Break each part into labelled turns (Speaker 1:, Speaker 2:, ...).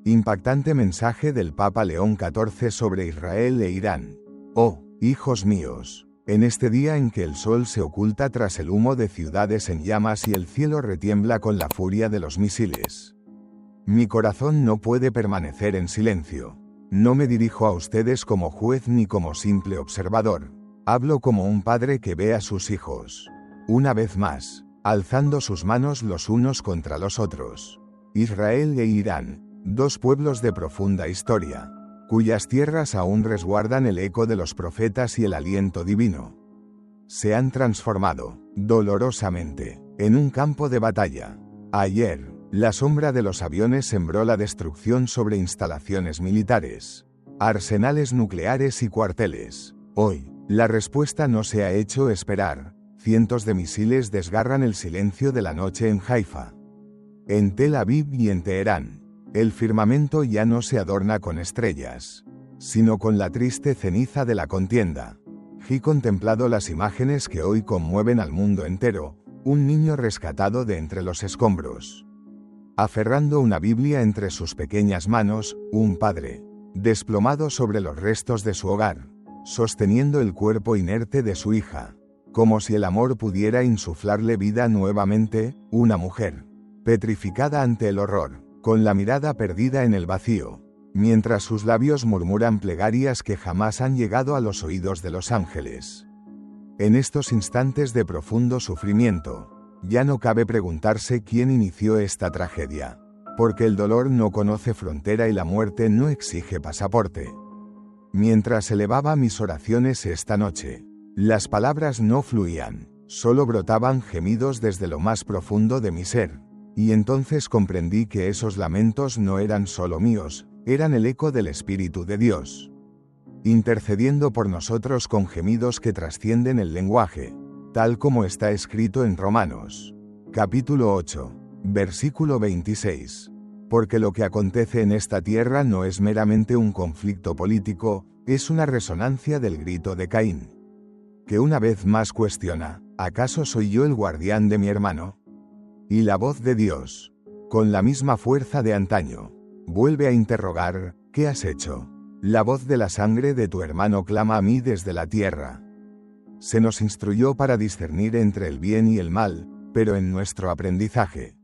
Speaker 1: Impactante mensaje del Papa León XIV sobre Israel e Irán. Oh, hijos míos, en este día en que el sol se oculta tras el humo de ciudades en llamas y el cielo retiembla con la furia de los misiles, mi corazón no puede permanecer en silencio. No me dirijo a ustedes como juez ni como simple observador. Hablo como un padre que ve a sus hijos, una vez más, alzando sus manos los unos contra los otros. Israel e Irán, dos pueblos de profunda historia, cuyas tierras aún resguardan el eco de los profetas y el aliento divino, se han transformado, dolorosamente, en un campo de batalla. Ayer, la sombra de los aviones sembró la destrucción sobre instalaciones militares, arsenales nucleares y cuarteles. Hoy, la respuesta no se ha hecho esperar. Cientos de misiles desgarran el silencio de la noche en Haifa, en Tel Aviv y en Teherán. El firmamento ya no se adorna con estrellas, sino con la triste ceniza de la contienda. He contemplado las imágenes que hoy conmueven al mundo entero. Un niño rescatado de entre los escombros, aferrando una Biblia entre sus pequeñas manos, un padre, desplomado sobre los restos de su hogar, sosteniendo el cuerpo inerte de su hija, como si el amor pudiera insuflarle vida nuevamente, una mujer, petrificada ante el horror, con la mirada perdida en el vacío, mientras sus labios murmuran plegarias que jamás han llegado a los oídos de los ángeles. En estos instantes de profundo sufrimiento, ya no cabe preguntarse quién inició esta tragedia, porque el dolor no conoce frontera y la muerte no exige pasaporte. Mientras elevaba mis oraciones esta noche, las palabras no fluían, solo brotaban gemidos desde lo más profundo de mi ser, y entonces comprendí que esos lamentos no eran solo míos, eran el eco del Espíritu de Dios, intercediendo por nosotros con gemidos que trascienden el lenguaje, tal como está escrito en Romanos, capítulo 8, versículo 26. Porque lo que acontece en esta tierra no es meramente un conflicto político, es una resonancia del grito de Caín, que una vez más cuestiona, ¿acaso soy yo el guardián de mi hermano? Y la voz de Dios, con la misma fuerza de antaño, vuelve a interrogar, ¿qué has hecho? La voz de la sangre de tu hermano clama a mí desde la tierra. Se nos instruyó para discernir entre el bien y el mal, pero en nuestro aprendizaje,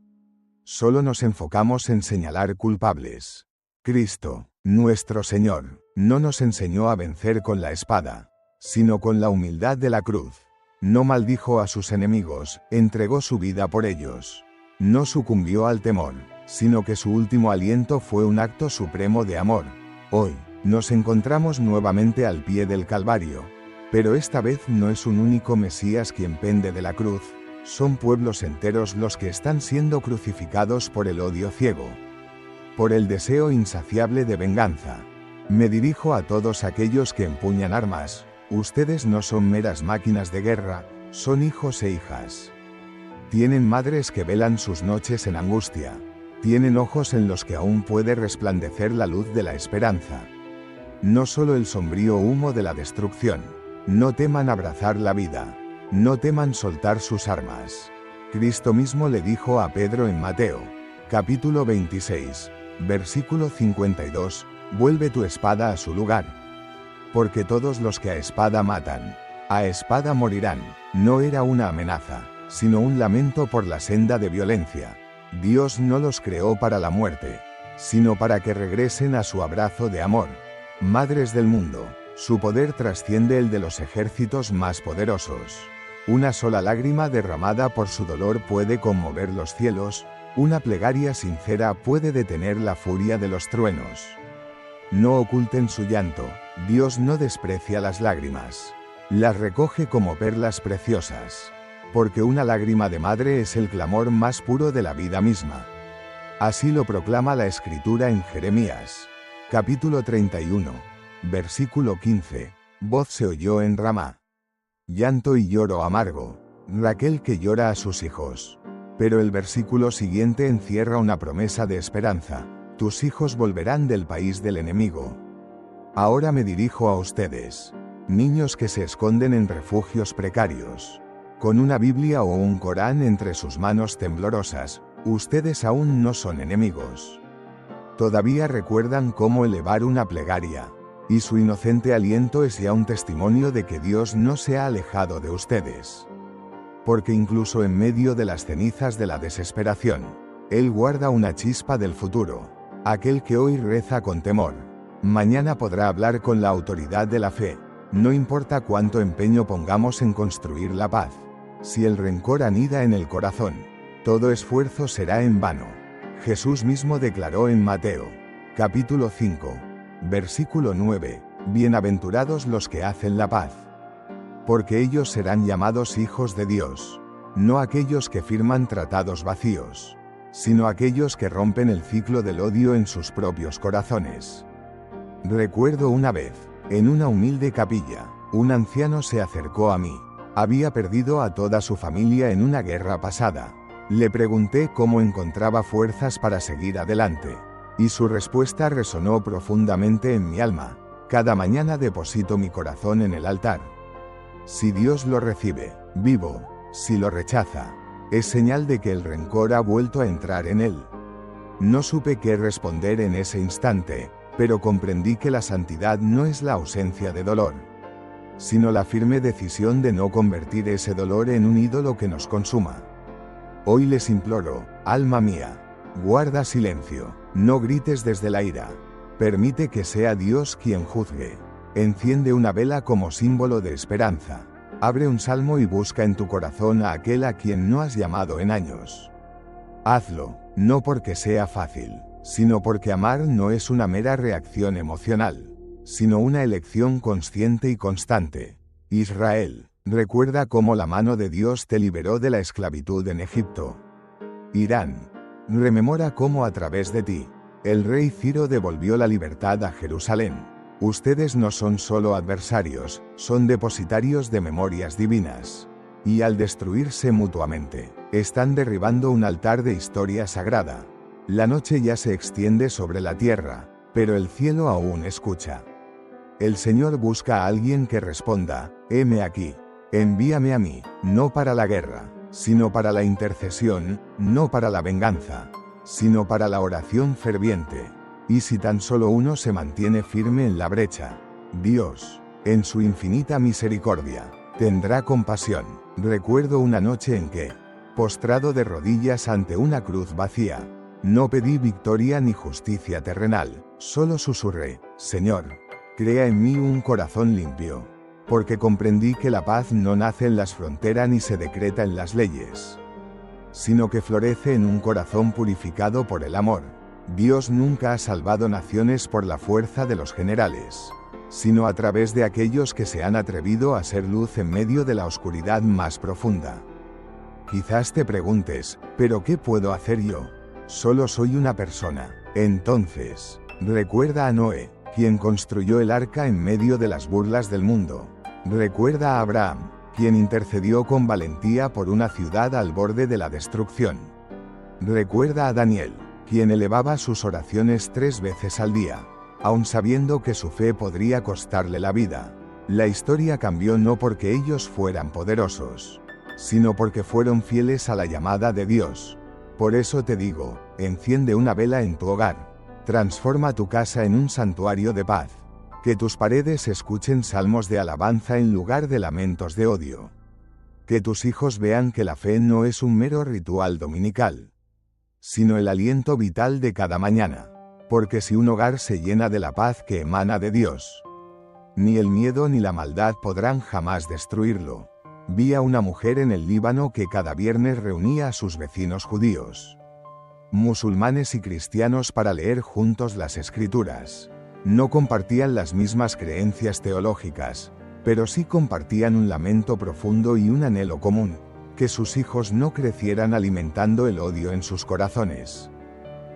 Speaker 1: solo nos enfocamos en señalar culpables. Cristo, nuestro Señor, no nos enseñó a vencer con la espada, sino con la humildad de la cruz. No maldijo a sus enemigos, entregó su vida por ellos. No sucumbió al temor, sino que su último aliento fue un acto supremo de amor. Hoy, nos encontramos nuevamente al pie del Calvario, pero esta vez no es un único Mesías quien pende de la cruz, son pueblos enteros los que están siendo crucificados por el odio ciego, por el deseo insaciable de venganza. Me dirijo a todos aquellos que empuñan armas. Ustedes no son meras máquinas de guerra, son hijos e hijas. Tienen madres que velan sus noches en angustia. Tienen ojos en los que aún puede resplandecer la luz de la esperanza. No solo el sombrío humo de la destrucción. No teman abrazar la vida. No teman soltar sus armas. Cristo mismo le dijo a Pedro en Mateo, capítulo 26, versículo 52, vuelve tu espada a su lugar. Porque todos los que a espada matan, a espada morirán. No era una amenaza, sino un lamento por la senda de violencia. Dios no los creó para la muerte, sino para que regresen a su abrazo de amor. Madres del mundo, su poder trasciende el de los ejércitos más poderosos. Una sola lágrima derramada por su dolor puede conmover los cielos, una plegaria sincera puede detener la furia de los truenos. No oculten su llanto, Dios no desprecia las lágrimas. Las recoge como perlas preciosas. Porque una lágrima de madre es el clamor más puro de la vida misma. Así lo proclama la Escritura en Jeremías, capítulo 31, versículo 15. Voz se oyó en Ramá. Llanto y lloro amargo, Raquel que llora a sus hijos. Pero el versículo siguiente encierra una promesa de esperanza. Tus hijos volverán del país del enemigo. Ahora me dirijo a ustedes, niños que se esconden en refugios precarios, con una Biblia o un Corán entre sus manos temblorosas. Ustedes aún no son enemigos. Todavía recuerdan cómo elevar una plegaria. Y su inocente aliento es ya un testimonio de que Dios no se ha alejado de ustedes. Porque incluso en medio de las cenizas de la desesperación, Él guarda una chispa del futuro. Aquel que hoy reza con temor, mañana podrá hablar con la autoridad de la fe. No importa cuánto empeño pongamos en construir la paz. Si el rencor anida en el corazón, todo esfuerzo será en vano. Jesús mismo declaró en Mateo, capítulo 5, versículo 9, Bienaventurados los que hacen la paz, porque ellos serán llamados hijos de Dios. No aquellos que firman tratados vacíos, sino aquellos que rompen el ciclo del odio en sus propios corazones. Recuerdo una vez, en una humilde capilla, un anciano se acercó a mí. Había perdido a toda su familia en una guerra pasada. Le pregunté cómo encontraba fuerzas para seguir adelante, y su respuesta resonó profundamente en mi alma. Cada mañana deposito mi corazón en el altar. Si Dios lo recibe, vivo; si lo rechaza, es señal de que el rencor ha vuelto a entrar en él. No supe qué responder en ese instante, pero comprendí que la santidad no es la ausencia de dolor, sino la firme decisión de no convertir ese dolor en un ídolo que nos consuma. Hoy les imploro, alma mía, guarda silencio, no grites desde la ira. Permite que sea Dios quien juzgue. Enciende una vela como símbolo de esperanza. Abre un salmo y busca en tu corazón a aquel a quien no has llamado en años. Hazlo, no porque sea fácil, sino porque amar no es una mera reacción emocional, sino una elección consciente y constante. Israel, recuerda cómo la mano de Dios te liberó de la esclavitud en Egipto. Irán, rememora cómo a través de ti, el rey Ciro devolvió la libertad a Jerusalén. Ustedes no son solo adversarios, son depositarios de memorias divinas. Y al destruirse mutuamente, están derribando un altar de historia sagrada. La noche ya se extiende sobre la tierra, pero el cielo aún escucha. El Señor busca a alguien que responda, heme aquí, envíame a mí, no para la guerra, sino para la intercesión, no para la venganza, sino para la oración ferviente. Y si tan solo uno se mantiene firme en la brecha, Dios, en su infinita misericordia, tendrá compasión. Recuerdo una noche en que, postrado de rodillas ante una cruz vacía, no pedí victoria ni justicia terrenal, solo susurré, Señor, crea en mí un corazón limpio, porque comprendí que la paz no nace en las fronteras ni se decreta en las leyes, sino que florece en un corazón purificado por el amor. Dios nunca ha salvado naciones por la fuerza de los generales, sino a través de aquellos que se han atrevido a ser luz en medio de la oscuridad más profunda. Quizás te preguntes, ¿pero qué puedo hacer yo? Solo soy una persona. Entonces, recuerda a Noé, quien construyó el arca en medio de las burlas del mundo. Recuerda a Abraham, quien intercedió con valentía por una ciudad al borde de la destrucción. Recuerda a Daniel, quien elevaba sus oraciones 3 veces al día, aun sabiendo que su fe podría costarle la vida. La historia cambió no porque ellos fueran poderosos, sino porque fueron fieles a la llamada de Dios. Por eso te digo, enciende una vela en tu hogar, transforma tu casa en un santuario de paz, que tus paredes escuchen salmos de alabanza en lugar de lamentos de odio. Que tus hijos vean que la fe no es un mero ritual dominical, sino el aliento vital de cada mañana. Porque si un hogar se llena de la paz que emana de Dios, ni el miedo ni la maldad podrán jamás destruirlo. Vi a una mujer en el Líbano que cada viernes reunía a sus vecinos judíos, musulmanes y cristianos para leer juntos las Escrituras. No compartían las mismas creencias teológicas, pero sí compartían un lamento profundo y un anhelo común: que sus hijos no crecieran alimentando el odio en sus corazones.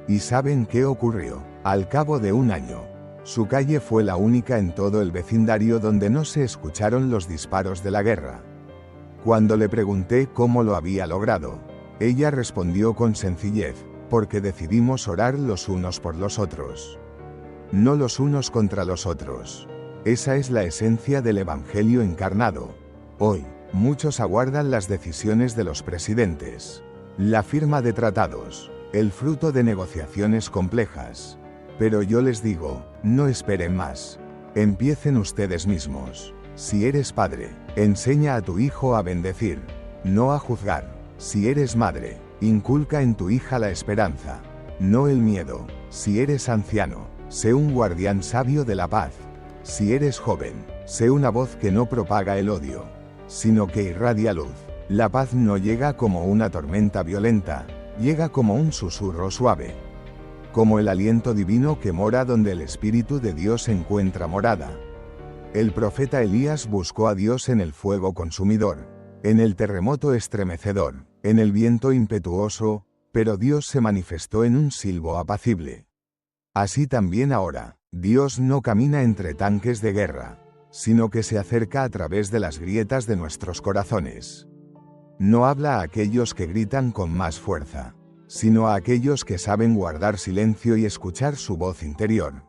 Speaker 1: ¿Y saben qué ocurrió? Al cabo de un año, su calle fue la única en todo el vecindario donde no se escucharon los disparos de la guerra. Cuando le pregunté cómo lo había logrado, ella respondió con sencillez: porque decidimos orar los unos por los otros, no los unos contra los otros. Esa es la esencia del Evangelio encarnado. Hoy, muchos aguardan las decisiones de los presidentes, la firma de tratados, el fruto de negociaciones complejas. Pero yo les digo, no esperen más. Empiecen ustedes mismos. Si eres padre, enseña a tu hijo a bendecir, no a juzgar. Si eres madre, inculca en tu hija la esperanza, no el miedo. Si eres anciano, sé un guardián sabio de la paz. Si eres joven, sé una voz que no propaga el odio, sino que irradia luz. La paz no llega como una tormenta violenta, llega como un susurro suave, como el aliento divino que mora donde el Espíritu de Dios encuentra morada. El profeta Elías buscó a Dios en el fuego consumidor, en el terremoto estremecedor, en el viento impetuoso, pero Dios se manifestó en un silbo apacible. Así también ahora, Dios no camina entre tanques de guerra, sino que se acerca a través de las grietas de nuestros corazones. No habla a aquellos que gritan con más fuerza, sino a aquellos que saben guardar silencio y escuchar su voz interior.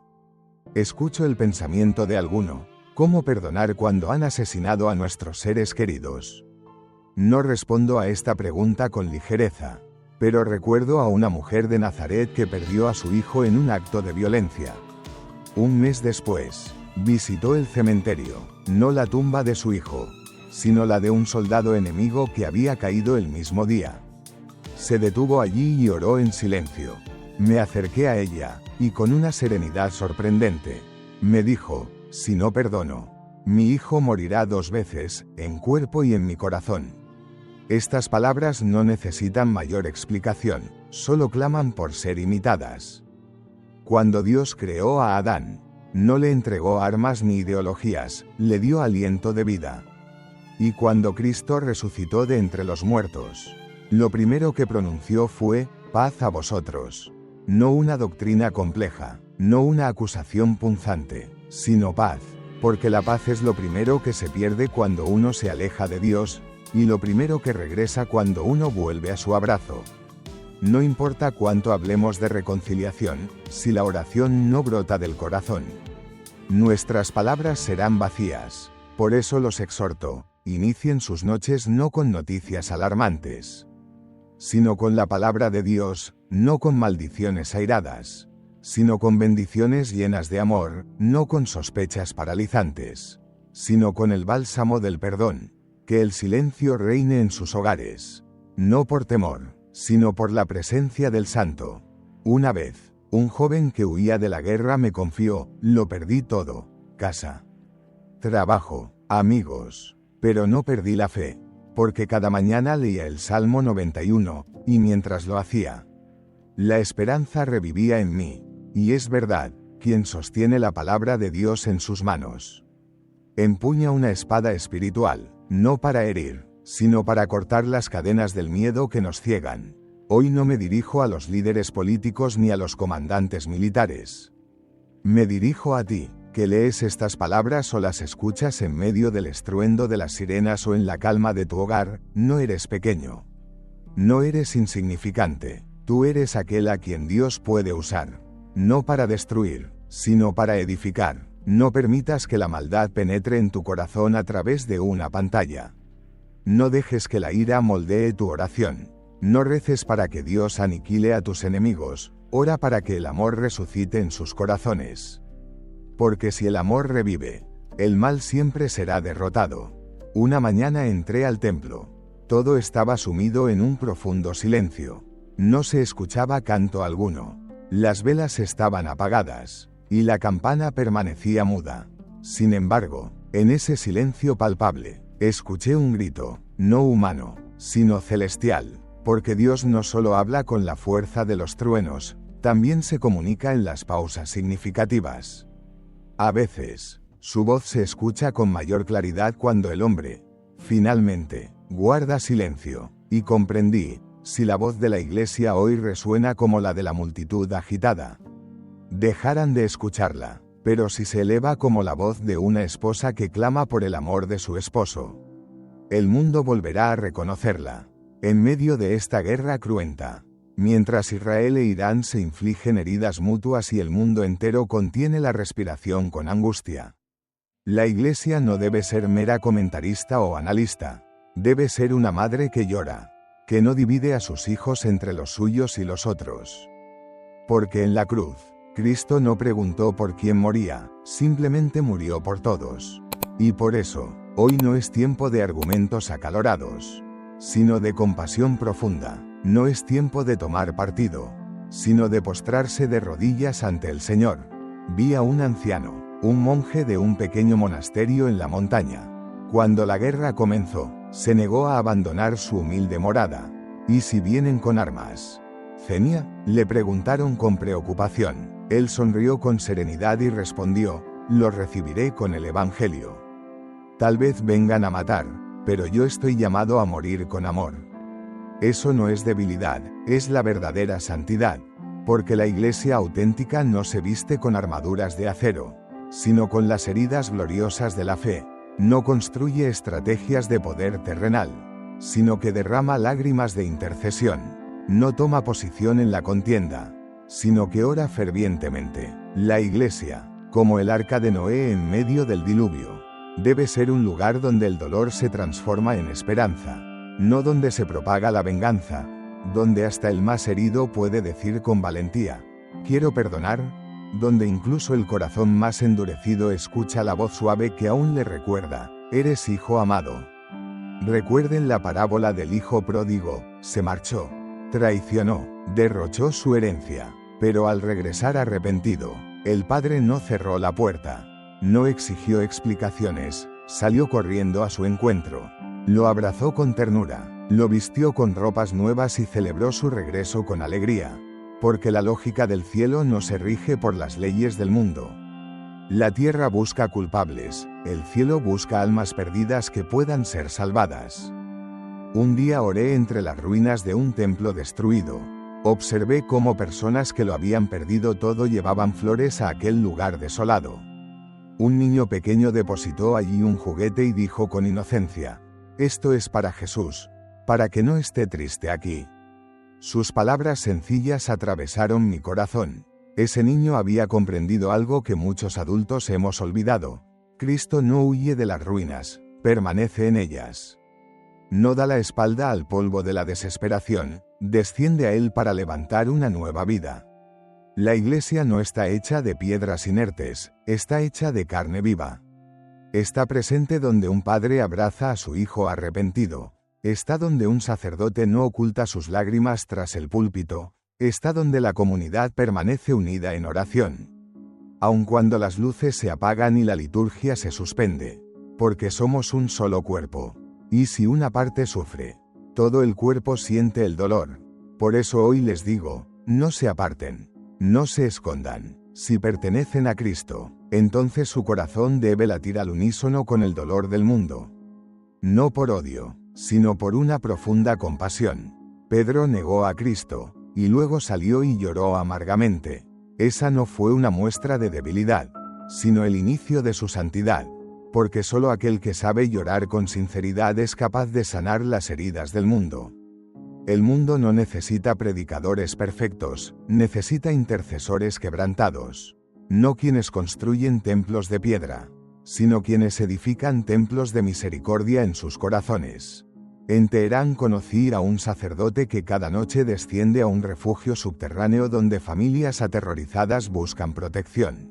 Speaker 1: Escucho el pensamiento de alguno: ¿cómo perdonar cuando han asesinado a nuestros seres queridos? No respondo a esta pregunta con ligereza, pero recuerdo a una mujer de Nazaret que perdió a su hijo en un acto de violencia. Un mes después, visitó el cementerio, no la tumba de su hijo, sino la de un soldado enemigo que había caído el mismo día. Se detuvo allí y oró en silencio. Me acerqué a ella, y con una serenidad sorprendente, me dijo: si no perdono, mi hijo morirá 2 veces, en cuerpo y en mi corazón. Estas palabras no necesitan mayor explicación, solo claman por ser imitadas. Cuando Dios creó a Adán, no le entregó armas ni ideologías, le dio aliento de vida. Y cuando Cristo resucitó de entre los muertos, lo primero que pronunció fue: paz a vosotros. No una doctrina compleja, no una acusación punzante, sino paz, porque la paz es lo primero que se pierde cuando uno se aleja de Dios, y lo primero que regresa cuando uno vuelve a su abrazo. No importa cuánto hablemos de reconciliación, si la oración no brota del corazón, nuestras palabras serán vacías. Por eso los exhorto: inicien sus noches no con noticias alarmantes, sino con la palabra de Dios, no con maldiciones airadas, sino con bendiciones llenas de amor, no con sospechas paralizantes, sino con el bálsamo del perdón. Que el silencio reine en sus hogares, no por temor, sino por la presencia del Santo. Una vez, un joven que huía de la guerra me confió: lo perdí todo, casa, trabajo, amigos, pero no perdí la fe, porque cada mañana leía el Salmo 91, y mientras lo hacía, la esperanza revivía en mí. Y es verdad, quien sostiene la palabra de Dios en sus manos empuña una espada espiritual, no para herir, sino para cortar las cadenas del miedo que nos ciegan. Hoy no me dirijo a los líderes políticos ni a los comandantes militares. Me dirijo a ti, que lees estas palabras o las escuchas en medio del estruendo de las sirenas o en la calma de tu hogar. No eres pequeño. No eres insignificante. Tú eres aquel a quien Dios puede usar. No para destruir, sino para edificar. No permitas que la maldad penetre en tu corazón a través de una pantalla. No dejes que la ira moldee tu oración. No reces para que Dios aniquile a tus enemigos, ora para que el amor resucite en sus corazones. Porque si el amor revive, el mal siempre será derrotado. Una mañana entré al templo. Todo estaba sumido en un profundo silencio. No se escuchaba canto alguno. Las velas estaban apagadas, y la campana permanecía muda. Sin embargo, en ese silencio palpable, escuché un grito, no humano, sino celestial, porque Dios no solo habla con la fuerza de los truenos, también se comunica en las pausas significativas. A veces, su voz se escucha con mayor claridad cuando el hombre, finalmente, guarda silencio, y comprendí: si la voz de la iglesia hoy resuena como la de la multitud agitada, dejarán de escucharla, pero si se eleva como la voz de una esposa que clama por el amor de su esposo, el mundo volverá a reconocerla. En medio de esta guerra cruenta, mientras Israel e Irán se infligen heridas mutuas y el mundo entero contiene la respiración con angustia, la iglesia no debe ser mera comentarista o analista, debe ser una madre que llora, que no divide a sus hijos entre los suyos y los otros. Porque en la cruz, Cristo no preguntó por quién moría, simplemente murió por todos. Y por eso, hoy no es tiempo de argumentos acalorados, sino de compasión profunda. No es tiempo de tomar partido, sino de postrarse de rodillas ante el Señor. Vi a un anciano, un monje de un pequeño monasterio en la montaña. Cuando la guerra comenzó, se negó a abandonar su humilde morada. ¿Y si vienen con armas? ¿Cenia?, le preguntaron con preocupación. Él sonrió con serenidad y respondió: los recibiré con el Evangelio. Tal vez vengan a matar, pero yo estoy llamado a morir con amor. Eso no es debilidad, es la verdadera santidad, porque la iglesia auténtica no se viste con armaduras de acero, sino con las heridas gloriosas de la fe. No construye estrategias de poder terrenal, sino que derrama lágrimas de intercesión. No toma posición en la contienda, sino que ora fervientemente. La iglesia, como el arca de Noé en medio del diluvio, debe ser un lugar donde el dolor se transforma en esperanza, no donde se propaga la venganza, donde hasta el más herido puede decir con valentía: quiero perdonar, donde incluso el corazón más endurecido escucha la voz suave que aún le recuerda: eres hijo amado. Recuerden la parábola del hijo pródigo. Se marchó, traicionó, derrochó su herencia, pero al regresar arrepentido, el padre no cerró la puerta, no exigió explicaciones, salió corriendo a su encuentro, lo abrazó con ternura, lo vistió con ropas nuevas y celebró su regreso con alegría, porque la lógica del cielo no se rige por las leyes del mundo. La tierra busca culpables, el cielo busca almas perdidas que puedan ser salvadas. Un día oré entre las ruinas de un templo destruido. Observé cómo personas que lo habían perdido todo llevaban flores a aquel lugar desolado. Un niño pequeño depositó allí un juguete y dijo con inocencia: esto es para Jesús, para que no esté triste aquí. Sus palabras sencillas atravesaron mi corazón. Ese niño había comprendido algo que muchos adultos hemos olvidado. Cristo no huye de las ruinas, permanece en ellas. No da la espalda al polvo de la desesperación, desciende a él para levantar una nueva vida. La iglesia no está hecha de piedras inertes, está hecha de carne viva. Está presente donde un padre abraza a su hijo arrepentido. Está donde un sacerdote no oculta sus lágrimas tras el púlpito. Está donde la comunidad permanece unida en oración, aun cuando las luces se apagan y la liturgia se suspende, porque somos un solo cuerpo. Y si una parte sufre, todo el cuerpo siente el dolor. Por eso hoy les digo: no se aparten, no se escondan. Si pertenecen a Cristo, entonces su corazón debe latir al unísono con el dolor del mundo. No por odio, sino por una profunda compasión. Pedro negó a Cristo, y luego salió y lloró amargamente. Esa no fue una muestra de debilidad, sino el inicio de su santidad, porque solo aquel que sabe llorar con sinceridad es capaz de sanar las heridas del mundo. El mundo no necesita predicadores perfectos, necesita intercesores quebrantados. No quienes construyen templos de piedra, sino quienes edifican templos de misericordia en sus corazones. En Teherán conocí a un sacerdote que cada noche desciende a un refugio subterráneo donde familias aterrorizadas buscan protección.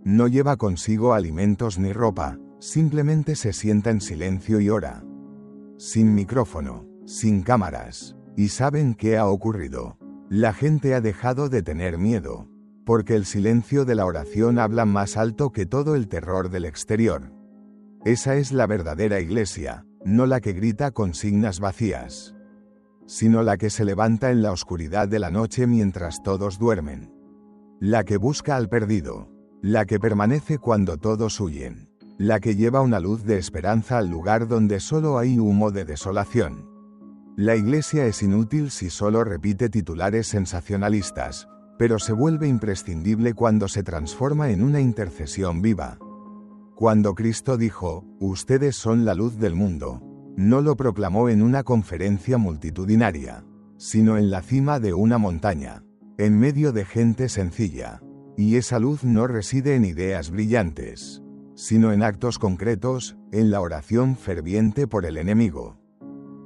Speaker 1: No lleva consigo alimentos ni ropa, simplemente se sienta en silencio y ora. Sin micrófono, sin cámaras. ¿Y saben qué ha ocurrido? La gente ha dejado de tener miedo, porque el silencio de la oración habla más alto que todo el terror del exterior. Esa es la verdadera iglesia. No la que grita consignas vacías, sino la que se levanta en la oscuridad de la noche mientras todos duermen. La que busca al perdido, la que permanece cuando todos huyen, la que lleva una luz de esperanza al lugar donde solo hay humo de desolación. La iglesia es inútil si solo repite titulares sensacionalistas, pero se vuelve imprescindible cuando se transforma en una intercesión viva. Cuando Cristo dijo: ustedes son la luz del mundo, no lo proclamó en una conferencia multitudinaria, sino en la cima de una montaña, en medio de gente sencilla. Y esa luz no reside en ideas brillantes, sino en actos concretos, en la oración ferviente por el enemigo,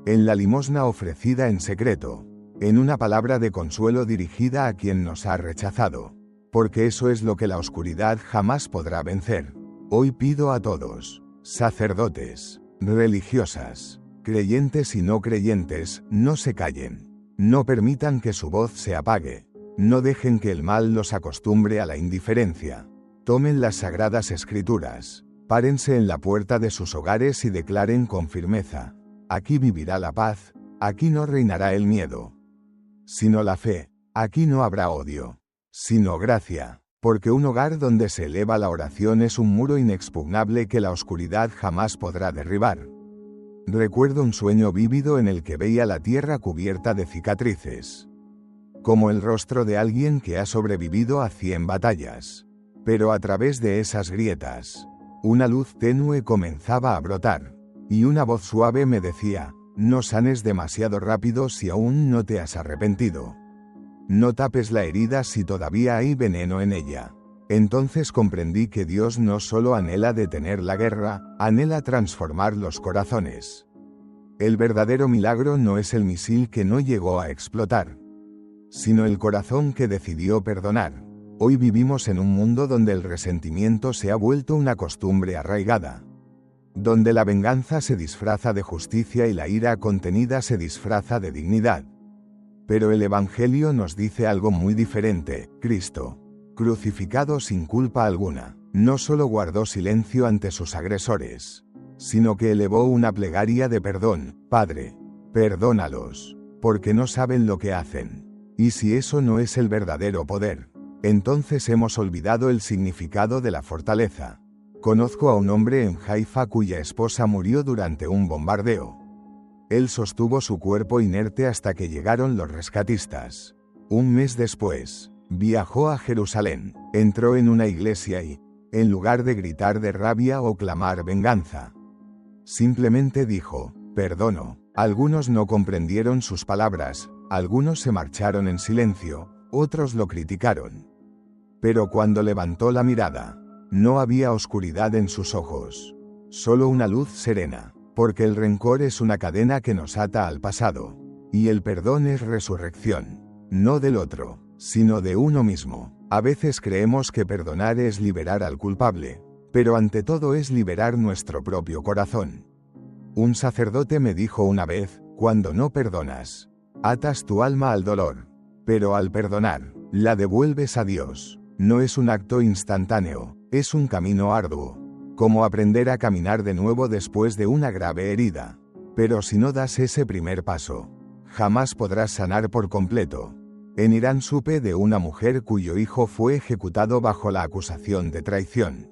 Speaker 1: en la limosna ofrecida en secreto, en una palabra de consuelo dirigida a quien nos ha rechazado. porque eso es lo que la oscuridad jamás podrá vencer. Hoy pido a todos, sacerdotes, religiosas, creyentes y no creyentes, no se callen. No permitan que su voz se apague. No dejen que el mal los acostumbre a la indiferencia. Tomen las sagradas escrituras. Párense en la puerta de sus hogares y declaren con firmeza: aquí vivirá la paz, aquí no reinará el miedo, sino la fe, aquí no habrá odio, sino gracia, porque un hogar donde se eleva la oración es un muro inexpugnable que la oscuridad jamás podrá derribar. Recuerdo un sueño vívido en el que veía la tierra cubierta de cicatrices, como el rostro de alguien que ha sobrevivido a 100 batallas. Pero a través de esas grietas, una luz tenue comenzaba a brotar, y una voz suave me decía: no sanes demasiado rápido si aún no te has arrepentido. No tapes la herida si todavía hay veneno en ella. Entonces comprendí que Dios no solo anhela detener la guerra, anhela transformar los corazones. El verdadero milagro no es el misil que no llegó a explotar, sino el corazón que decidió perdonar. Hoy vivimos en un mundo donde el resentimiento se ha vuelto una costumbre arraigada, donde la venganza se disfraza de justicia y la ira contenida se disfraza de dignidad. Pero el Evangelio nos dice algo muy diferente. Cristo, crucificado sin culpa alguna, no solo guardó silencio ante sus agresores, sino que elevó una plegaria de perdón: Padre, perdónalos, porque no saben lo que hacen. Y si eso no es el verdadero poder, entonces hemos olvidado el significado de la fortaleza. Conozco a un hombre en Haifa cuya esposa murió durante un bombardeo. Él sostuvo su cuerpo inerte hasta que llegaron los rescatistas. Un mes después, viajó a Jerusalén, entró en una iglesia y, en lugar de gritar de rabia o clamar venganza, simplemente dijo: perdono. Algunos no comprendieron sus palabras, algunos se marcharon en silencio, otros lo criticaron. Pero cuando levantó la mirada, no había oscuridad en sus ojos, solo una luz serena, porque el rencor es una cadena que nos ata al pasado, y el perdón es resurrección, no del otro, sino de uno mismo. A veces creemos que perdonar es liberar al culpable, pero ante todo es liberar nuestro propio corazón. Un sacerdote me dijo una vez: cuando no perdonas, atas tu alma al dolor, pero al perdonar, la devuelves a Dios. No es un acto instantáneo, es un camino arduo, como aprender a caminar de nuevo después de una grave herida. Pero si no das ese primer paso, jamás podrás sanar por completo. En Irán supe de una mujer cuyo hijo fue ejecutado bajo la acusación de traición.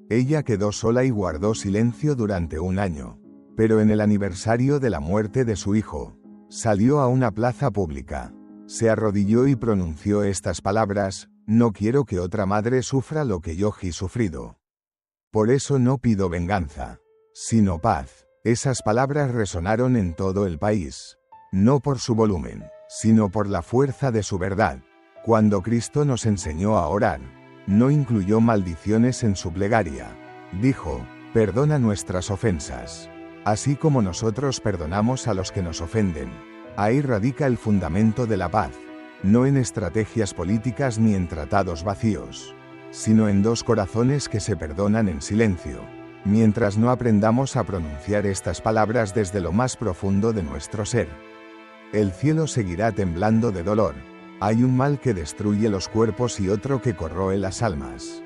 Speaker 1: Ella quedó sola y guardó silencio durante un año. Pero en el aniversario de la muerte de su hijo, salió a una plaza pública, se arrodilló y pronunció estas palabras: no quiero que otra madre sufra lo que yo he sufrido. Por eso no pido venganza, sino paz. Esas palabras resonaron en todo el país, no por su volumen, sino por la fuerza de su verdad. Cuando Cristo nos enseñó a orar, no incluyó maldiciones en su plegaria. Dijo: perdona nuestras ofensas, así como nosotros perdonamos a los que nos ofenden. Ahí radica el fundamento de la paz, no en estrategias políticas ni en tratados vacíos, sino en dos corazones que se perdonan en silencio. Mientras no aprendamos a pronunciar estas palabras desde lo más profundo de nuestro ser, el cielo seguirá temblando de dolor. Hay un mal que destruye los cuerpos y otro que corroe las almas.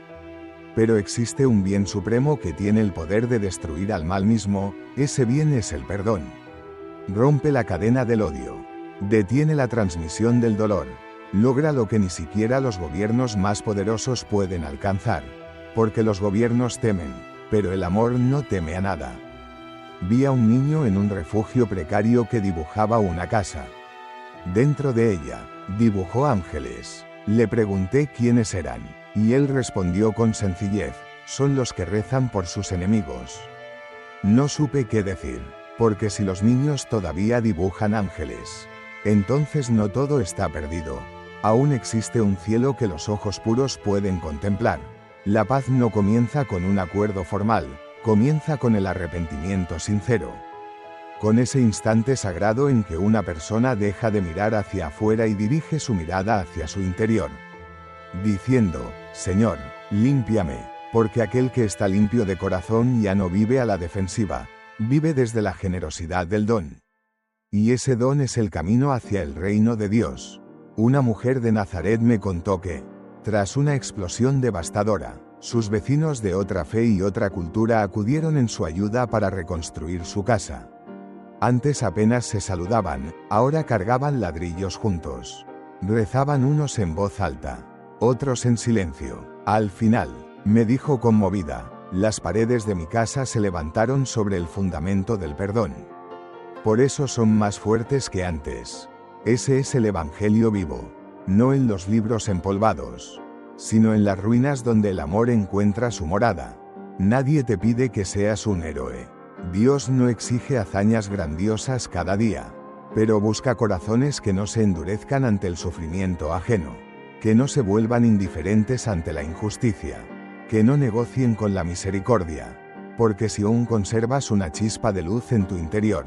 Speaker 1: Pero existe un bien supremo que tiene el poder de destruir al mal mismo. Ese bien es el perdón. Rompe la cadena del odio, detiene la transmisión del dolor, logra lo que ni siquiera los gobiernos más poderosos pueden alcanzar, porque los gobiernos temen, pero el amor no teme a nada. Vi a un niño en un refugio precario que dibujaba una casa. Dentro de ella, dibujó ángeles. Le pregunté quiénes eran, y él respondió con sencillez: son los que rezan por sus enemigos. No supe qué decir, porque si los niños todavía dibujan ángeles, entonces no todo está perdido. Aún existe un cielo que los ojos puros pueden contemplar. La paz no comienza con un acuerdo formal, comienza con el arrepentimiento sincero, con ese instante sagrado en que una persona deja de mirar hacia afuera y dirige su mirada hacia su interior. diciendo, Señor, límpiame, porque aquel que está limpio de corazón ya no vive a la defensiva, vive desde la generosidad del don. Y ese don es el camino hacia el reino de Dios. Una mujer de Nazaret me contó que, tras una explosión devastadora, sus vecinos de otra fe y otra cultura acudieron en su ayuda para reconstruir su casa. Antes apenas se saludaban, ahora cargaban ladrillos juntos. Rezaban unos en voz alta, otros en silencio. Al final, me dijo conmovida, las paredes de mi casa se levantaron sobre el fundamento del perdón. Por eso son más fuertes que antes. Ese es el Evangelio vivo, no en los libros empolvados, sino en las ruinas donde el amor encuentra su morada. Nadie te pide que seas un héroe. Dios no exige hazañas grandiosas cada día, pero busca corazones que no se endurezcan ante el sufrimiento ajeno, que no se vuelvan indiferentes ante la injusticia, que no negocien con la misericordia, porque si aún conservas una chispa de luz en tu interior,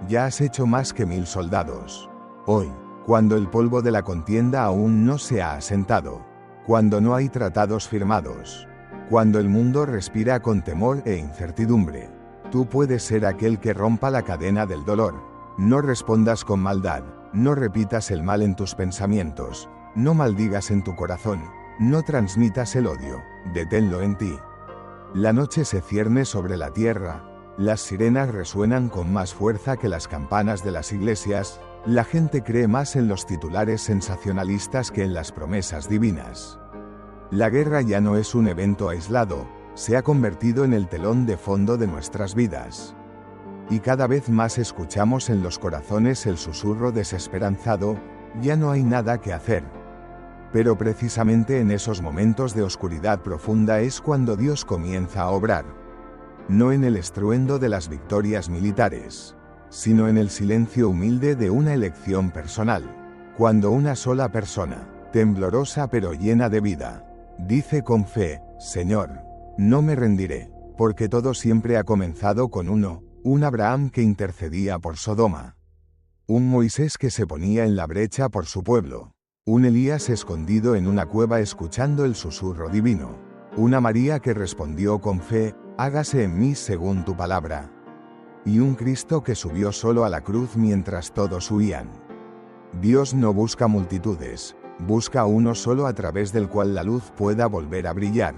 Speaker 1: ya has hecho más que 1000 soldados. Hoy, cuando el polvo de la contienda aún no se ha asentado, cuando no hay tratados firmados, cuando el mundo respira con temor e incertidumbre, tú puedes ser aquel que rompa la cadena del dolor. No respondas con maldad, no repitas el mal en tus pensamientos, no maldigas en tu corazón, no transmitas el odio, deténlo en ti. La noche se cierne sobre la tierra, las sirenas resuenan con más fuerza que las campanas de las iglesias, la gente cree más en los titulares sensacionalistas que en las promesas divinas. La guerra ya no es un evento aislado, se ha convertido en el telón de fondo de nuestras vidas. Y cada vez más escuchamos en los corazones el susurro desesperanzado, ya no hay nada que hacer. Pero precisamente en esos momentos de oscuridad profunda es cuando Dios comienza a obrar. No en el estruendo de las victorias militares, sino en el silencio humilde de una elección personal. Cuando una sola persona, temblorosa pero llena de vida, dice con fe, Señor, no me rendiré, porque todo siempre ha comenzado con un Abraham que intercedía por Sodoma, un Moisés que se ponía en la brecha por su pueblo, un Elías escondido en una cueva escuchando el susurro divino, una María que respondió con fe, hágase en mí según tu palabra, y un Cristo que subió solo a la cruz mientras todos huían. Dios no busca multitudes, busca uno solo a través del cual la luz pueda volver a brillar.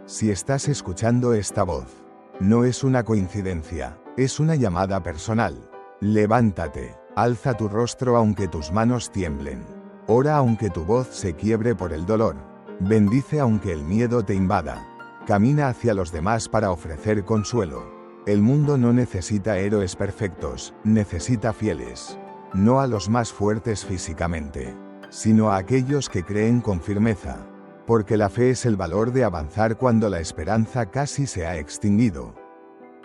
Speaker 1: Si estás escuchando esta voz, no es una coincidencia, es una llamada personal. Levántate, alza tu rostro aunque tus manos tiemblen. Ora aunque tu voz se quiebre por el dolor. Bendice aunque el miedo te invada. Camina hacia los demás para ofrecer consuelo. El mundo no necesita héroes perfectos, necesita fieles. No a los más fuertes físicamente, sino a aquellos que creen con firmeza. Porque la fe es el valor de avanzar cuando la esperanza casi se ha extinguido.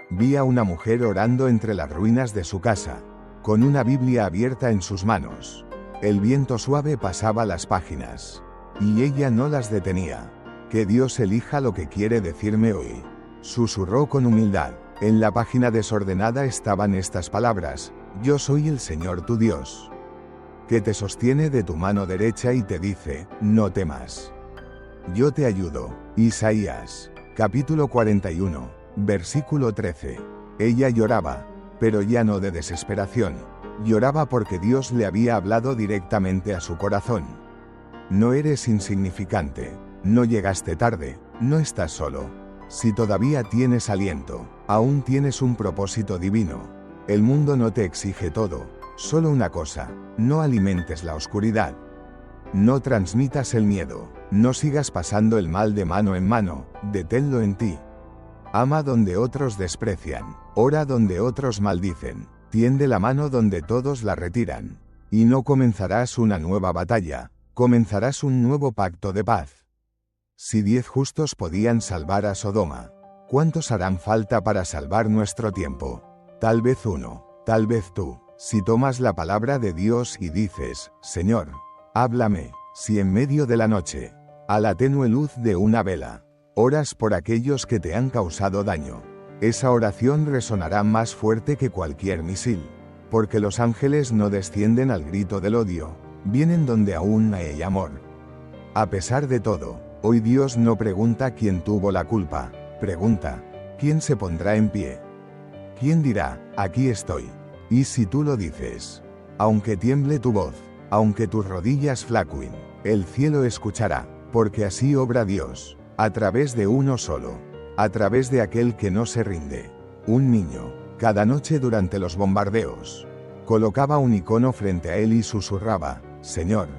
Speaker 1: Vi a una mujer orando entre las ruinas de su casa, con una Biblia abierta en sus manos. El viento suave pasaba las páginas, y ella no las detenía. Que Dios elija lo que quiere decirme hoy. Susurró con humildad. En la página desordenada estaban estas palabras: Yo soy el Señor tu Dios, que te sostiene de tu mano derecha y te dice, no temas. Yo te ayudo. Isaías, capítulo 41, versículo 13. Ella lloraba, pero ya no de desesperación. Lloraba porque Dios le había hablado directamente a su corazón. No eres insignificante, no llegaste tarde, no estás solo. Si todavía tienes aliento, aún tienes un propósito divino. El mundo no te exige todo, solo una cosa: no alimentes la oscuridad. No transmitas el miedo, no sigas pasando el mal de mano en mano, deténlo en ti. Ama donde otros desprecian, ora donde otros maldicen, tiende la mano donde todos la retiran. Y no comenzarás una nueva batalla, comenzarás un nuevo pacto de paz. Si 10 justos podían salvar a Sodoma, ¿cuántos harán falta para salvar nuestro tiempo? Tal vez uno, tal vez tú. Si tomas la palabra de Dios y dices, Señor, háblame, si en medio de la noche, a la tenue luz de una vela, oras por aquellos que te han causado daño, esa oración resonará más fuerte que cualquier misil, porque los ángeles no descienden al grito del odio, vienen donde aún hay amor. A pesar de todo, hoy Dios no pregunta quién tuvo la culpa, pregunta, ¿quién se pondrá en pie? ¿Quién dirá, aquí estoy? Y si tú lo dices, aunque tiemble tu voz, aunque tus rodillas flacuen, el cielo escuchará, porque así obra Dios, a través de uno solo, a través de aquel que no se rinde. Un niño, cada noche durante los bombardeos, colocaba un icono frente a él y susurraba, Señor,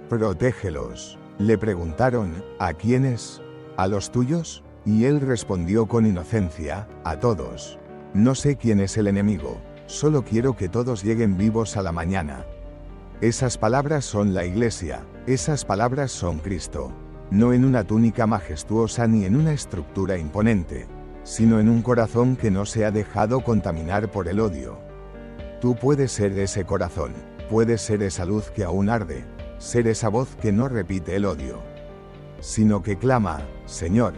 Speaker 1: protégelos. Le preguntaron, ¿a quiénes? ¿A los tuyos? Y él respondió con inocencia, a todos. No sé quién es el enemigo, solo quiero que todos lleguen vivos a la mañana. Esas palabras son la Iglesia, esas palabras son Cristo. No en una túnica majestuosa ni en una estructura imponente, sino en un corazón que no se ha dejado contaminar por el odio. Tú puedes ser ese corazón, puedes ser esa luz que aún arde, ser esa voz que no repite el odio, sino que clama, Señor,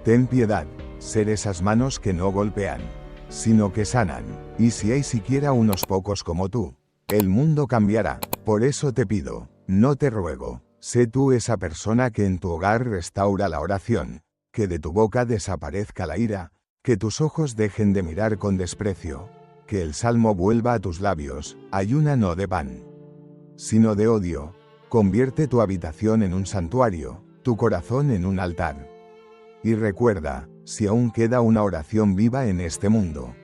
Speaker 1: ten piedad, ser esas manos que no golpean, sino que sanan, y si hay siquiera unos pocos como tú, el mundo cambiará. Por eso te pido, no te ruego, sé tú esa persona que en tu hogar restaura la oración, que de tu boca desaparezca la ira, que tus ojos dejen de mirar con desprecio, que el salmo vuelva a tus labios, ayuna no de pan, sino de odio. Convierte tu habitación en un santuario, tu corazón en un altar. Y recuerda, si aún queda una oración viva en este mundo,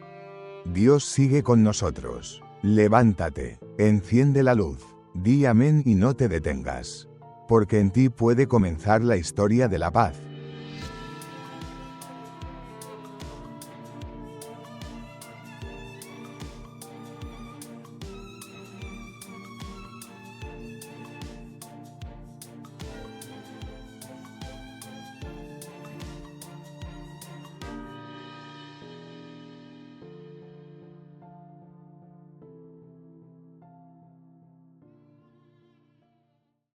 Speaker 1: Dios sigue con nosotros. Levántate, enciende la luz, di amén y no te detengas, porque en ti puede comenzar la historia de la paz.